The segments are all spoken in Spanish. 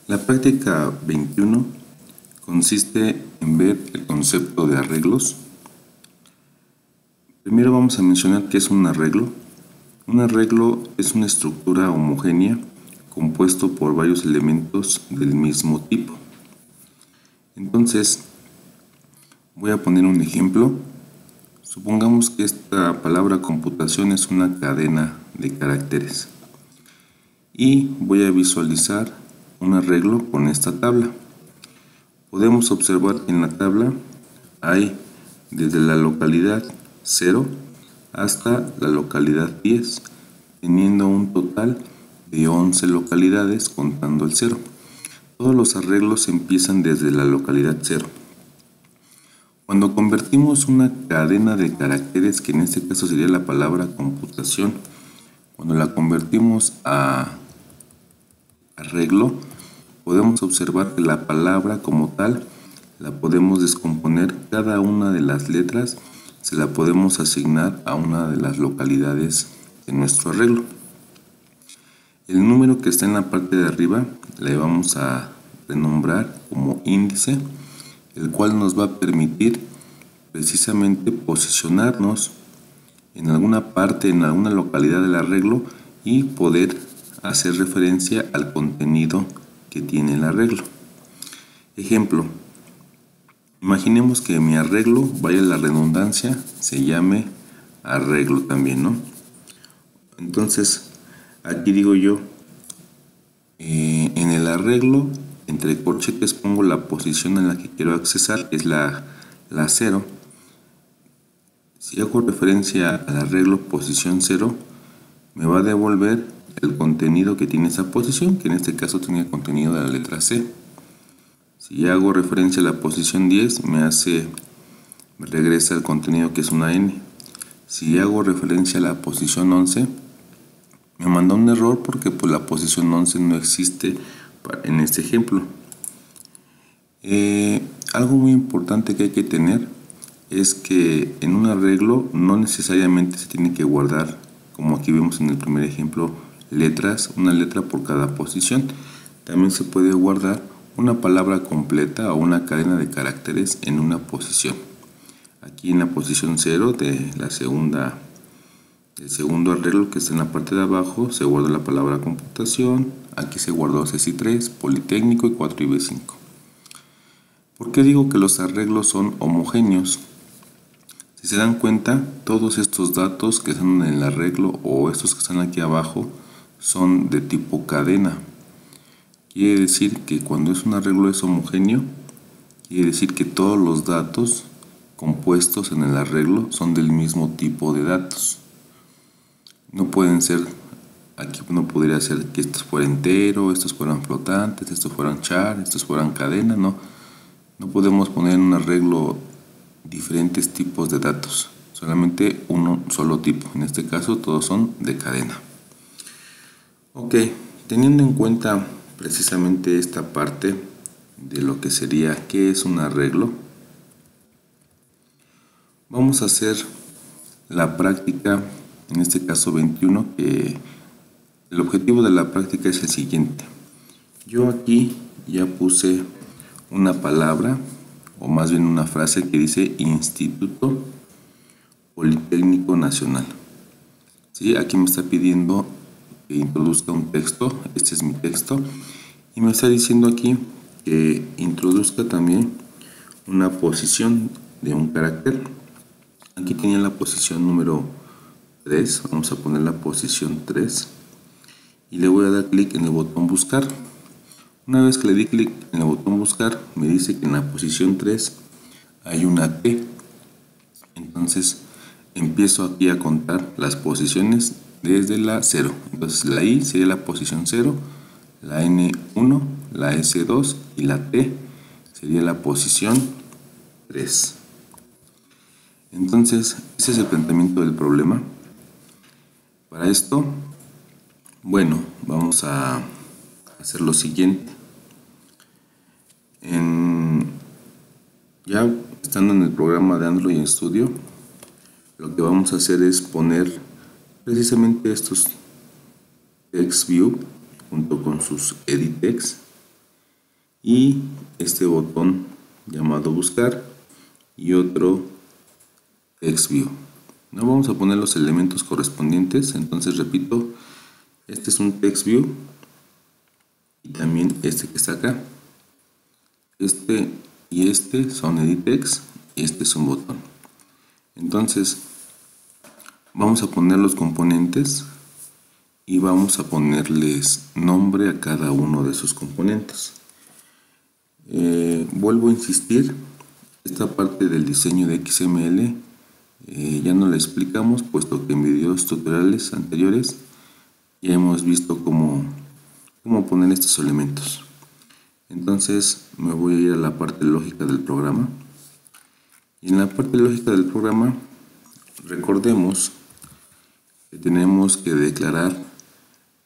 La práctica 21 consiste en ver el concepto de arreglos. Primero vamos a mencionar qué es un arreglo. Un arreglo es una estructura homogénea compuesto por varios elementos del mismo tipo. Entonces, voy a poner un ejemplo. Supongamos que esta palabra computación es una cadena de caracteres y voy a visualizar un arreglo con esta tabla. Podemos observar que en la tabla hay desde la localidad 0 hasta la localidad 10, teniendo un total de 11 localidades contando el 0. Todos los arreglos empiezan desde la localidad 0. Cuando convertimos una cadena de caracteres, que en este caso sería la palabra computación, cuando la convertimos a arreglo, podemos observar que la palabra como tal la podemos descomponer. Cada una de las letras se la podemos asignar a una de las localidades de nuestro arreglo. El número que está en la parte de arriba le vamos a renombrar como índice, el cual nos va a permitir precisamente posicionarnos en alguna parte, en alguna localidad del arreglo y poder hacer referencia al contenido que tiene el arreglo. Ejemplo, imaginemos que mi arreglo, vaya la redundancia, se llame arreglo también, ¿no? Entonces, aquí digo yo, en el arreglo, entre corchetes pongo la posición en la que quiero accesar, que es la 0. Si hago referencia al arreglo posición 0, me va a devolver el contenido que tiene esa posición, que en este caso tiene el contenido de la letra C. Si hago referencia a la posición 10, me regresa el contenido que es una N. Si hago referencia a la posición 11, me manda un error porque pues la posición 11 no existe en este ejemplo. Algo muy importante que hay que tener es que en un arreglo no necesariamente se tiene que guardar, como aquí vemos en el primer ejemplo, letras, una letra por cada posición. También se puede guardar una palabra completa o una cadena de caracteres en una posición. Aquí en la posición 0 de la segunda, el segundo arreglo, que está en la parte de abajo, se guarda la palabra computación. Aquí se guardó CECI 3, Politécnico y 4 y B5. ¿Por qué digo que los arreglos son homogéneos? Si se dan cuenta, todos estos datos que están en el arreglo o estos que están aquí abajo son de tipo cadena. Quiere decir que cuando es un arreglo es homogéneo, quiere decir que todos los datos compuestos en el arreglo son del mismo tipo de datos. No pueden ser, aquí no podría ser que estos fueran entero, estos fueran flotantes, estos fueran char, estos fueran cadena, no. No podemos poner en un arreglo diferentes tipos de datos, solamente uno solo tipo. En este caso todos son de cadena. Ok, teniendo en cuenta precisamente esta parte de lo que sería qué es un arreglo, vamos a hacer la práctica, en este caso 21, que el objetivo de la práctica es el siguiente. Yo aquí ya puse una palabra, o más bien una frase que dice Instituto Politécnico Nacional. ¿Sí? Aquí me está pidiendo que introduzca un texto, este es mi texto, y me está diciendo aquí que introduzca también una posición de un carácter. Aquí tenía la posición número 3, vamos a poner la posición 3 y le voy a dar clic en el botón buscar. Una vez que le di clic en el botón buscar, me dice que en la posición 3 hay una T. Entonces empiezo aquí a contar las posiciones desde la 0. Entonces la I sería la posición 0, la N1, la S2 y la T sería la posición 3. Entonces ese es el planteamiento del problema. Para esto, bueno, vamos a hacer lo siguiente. Ya estando en el programa de Android Studio, lo que vamos a hacer es poner precisamente estos TextView junto con sus editText y este botón llamado buscar y otro text view. No vamos a poner los elementos correspondientes, entonces repito, este es un text view y también este que está acá. Este y este son edit text y este es un botón. Entonces vamos a poner los componentes y vamos a ponerles nombre a cada uno de sus componentes. Vuelvo a insistir, esta parte del diseño de XML ya no la explicamos, puesto que en videos tutoriales anteriores ya hemos visto cómo poner estos elementos. Entonces me voy a ir a la parte lógica del programa. Y en la parte lógica del programa, recordemos que tenemos que declarar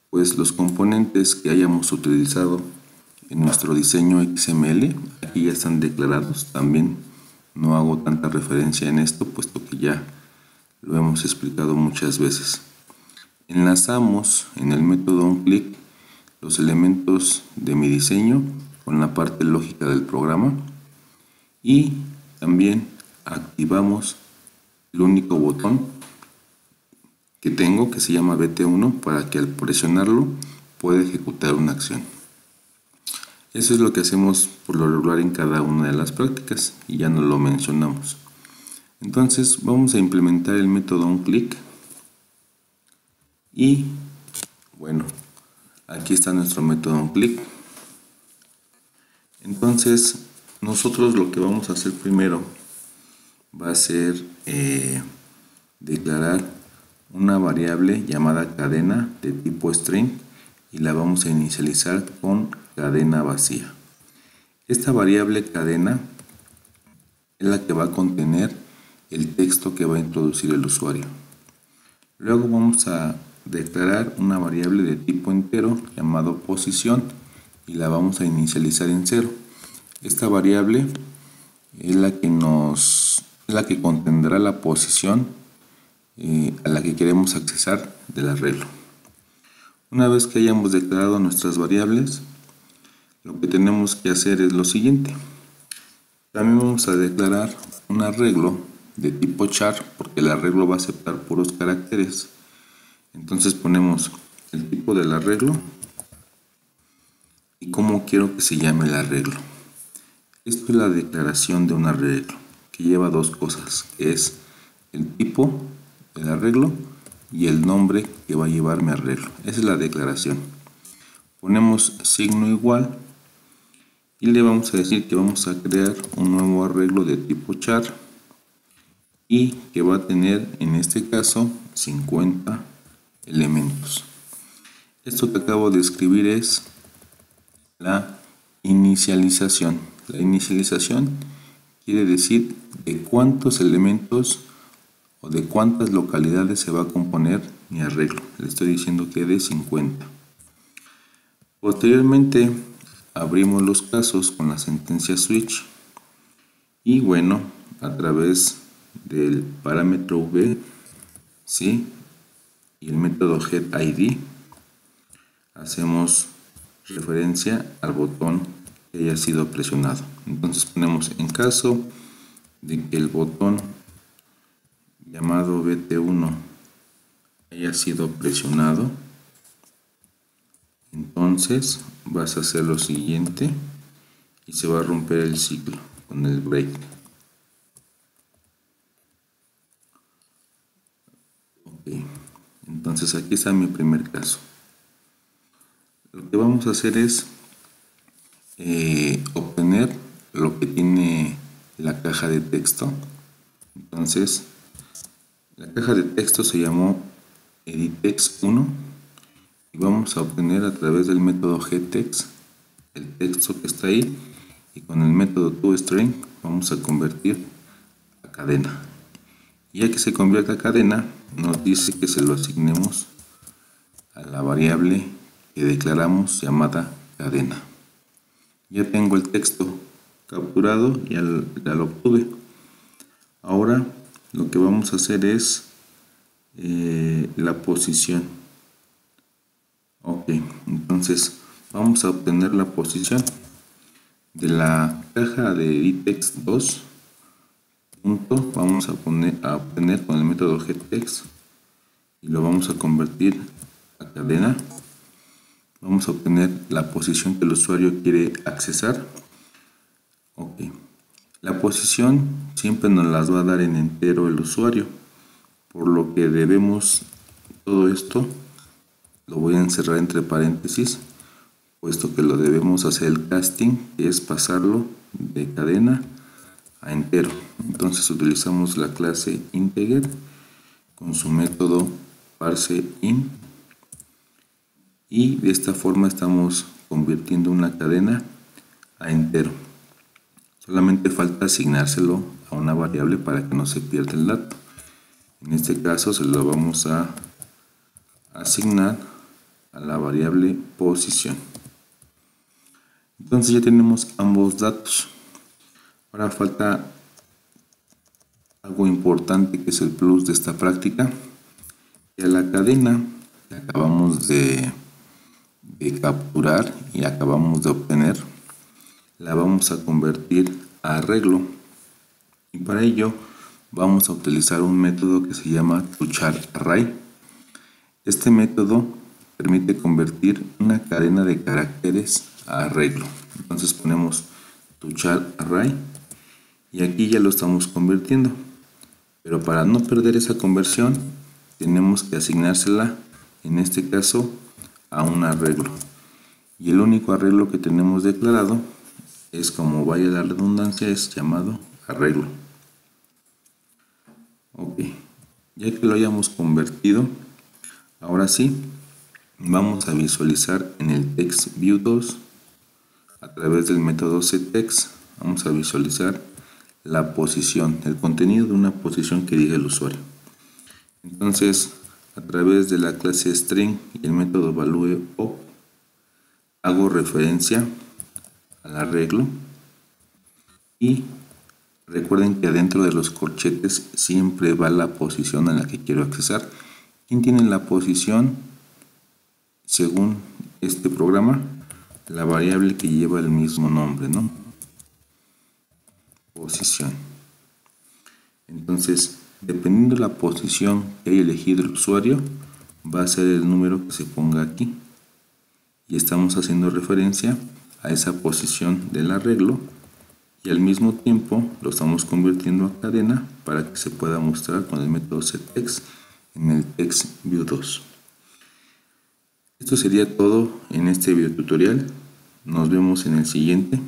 pues los componentes que hayamos utilizado en nuestro diseño XML. Aquí ya están declarados. También no hago tanta referencia en esto, puesto que ya lo hemos explicado muchas veces. Enlazamos en el método onClick los elementos de mi diseño con la parte lógica del programa y también activamos el único botón que tengo, que se llama BT1, para que al presionarlo pueda ejecutar una acción. Eso es lo que hacemos por lo regular en cada una de las prácticas y ya no lo mencionamos. Entonces vamos a implementar el método onClick y bueno, aquí está nuestro método onClick. Entonces nosotros lo que vamos a hacer primero va a ser declarar una variable llamada cadena de tipo string y la vamos a inicializar con cadena vacía. Esta variable cadena es la que va a contener el texto que va a introducir el usuario. Luego vamos a declarar una variable de tipo entero llamado posición y la vamos a inicializar en 0. Esta variable es la que contendrá la posición a la que queremos accesar del arreglo. Una vez que hayamos declarado nuestras variables, lo que tenemos que hacer es lo siguiente. También vamos a declarar un arreglo de tipo char, porque el arreglo va a aceptar puros caracteres. Entonces ponemos el tipo del arreglo y cómo quiero que se llame el arreglo. Esto es la declaración de un arreglo, que lleva dos cosas, que es el tipo del arreglo y el nombre que va a llevar mi arreglo. Esa es la declaración. Ponemos signo igual y le vamos a decir que vamos a crear un nuevo arreglo de tipo char y que va a tener en este caso 50 elementos. Esto que acabo de escribir es la inicialización. La inicialización quiere decir de cuántos elementos o de cuántas localidades se va a componer mi arreglo. Le estoy diciendo que de 50. Posteriormente abrimos los casos con la sentencia switch y bueno, a través del parámetro v, ¿sí?, y el método getID hacemos referencia al botón que haya sido presionado. Entonces ponemos en caso de que el botón llamado BT1 haya sido presionado, entonces vas a hacer lo siguiente y se va a romper el ciclo con el break. Ok, entonces aquí está mi primer caso. Lo que vamos a hacer es obtener lo que tiene la caja de texto. Entonces la caja de texto se llamó editText1 y vamos a obtener a través del método getText el texto que está ahí, y con el método toString vamos a convertir a cadena. Y ya que se convierte a cadena, nos dice que se lo asignemos a la variable que declaramos llamada cadena. Ya tengo el texto capturado, ya lo obtuve. Ahora lo que vamos a hacer es la posición. Ok, entonces vamos a obtener la posición. De la caja de editText 2 punto vamos a obtener con el método getText y lo vamos a convertir a cadena. Vamos a obtener la posición que el usuario quiere accesar. Ok. La posición siempre nos las va a dar en entero el usuario, por lo que debemos todo esto lo voy a encerrar entre paréntesis, puesto que lo debemos hacer el casting, que es pasarlo de cadena a entero. Entonces utilizamos la clase integer con su método parseInt y de esta forma estamos convirtiendo una cadena a entero. Solamente falta asignárselo a una variable para que no se pierda el dato. En este caso se lo vamos a asignar a la variable posición. Entonces ya tenemos ambos datos. Ahora falta algo importante que es el plus de esta práctica. Y a la cadena que acabamos de capturar y acabamos de obtener, la vamos a convertir a arreglo. Y para ello vamos a utilizar un método que se llama toCharArray. Este método permite convertir una cadena de caracteres a arreglo. Entonces ponemos toCharArray y aquí ya lo estamos convirtiendo. Pero para no perder esa conversión tenemos que asignársela, en este caso, a un arreglo. Y el único arreglo que tenemos declarado es, como vaya la redundancia, es llamado arreglo. Ok, ya que lo hayamos convertido, ahora sí vamos a visualizar en el TextView2 a través del método setText. Vamos a visualizar la posición, el contenido de una posición que diga el usuario. Entonces, a través de la clase string y el método valueOp hago referencia al arreglo y recuerden que adentro de los corchetes siempre va la posición a la que quiero accesar. ¿Quién tiene la posición? Según este programa, la variable que lleva el mismo nombre, ¿no? Posición. Entonces, dependiendo de la posición que haya elegido el usuario, va a ser el número que se ponga aquí. Y estamos haciendo referencia a esa posición del arreglo y al mismo tiempo lo estamos convirtiendo a cadena para que se pueda mostrar con el método setText en el TextView2. Esto sería todo en este video tutorial. Nos vemos en el siguiente.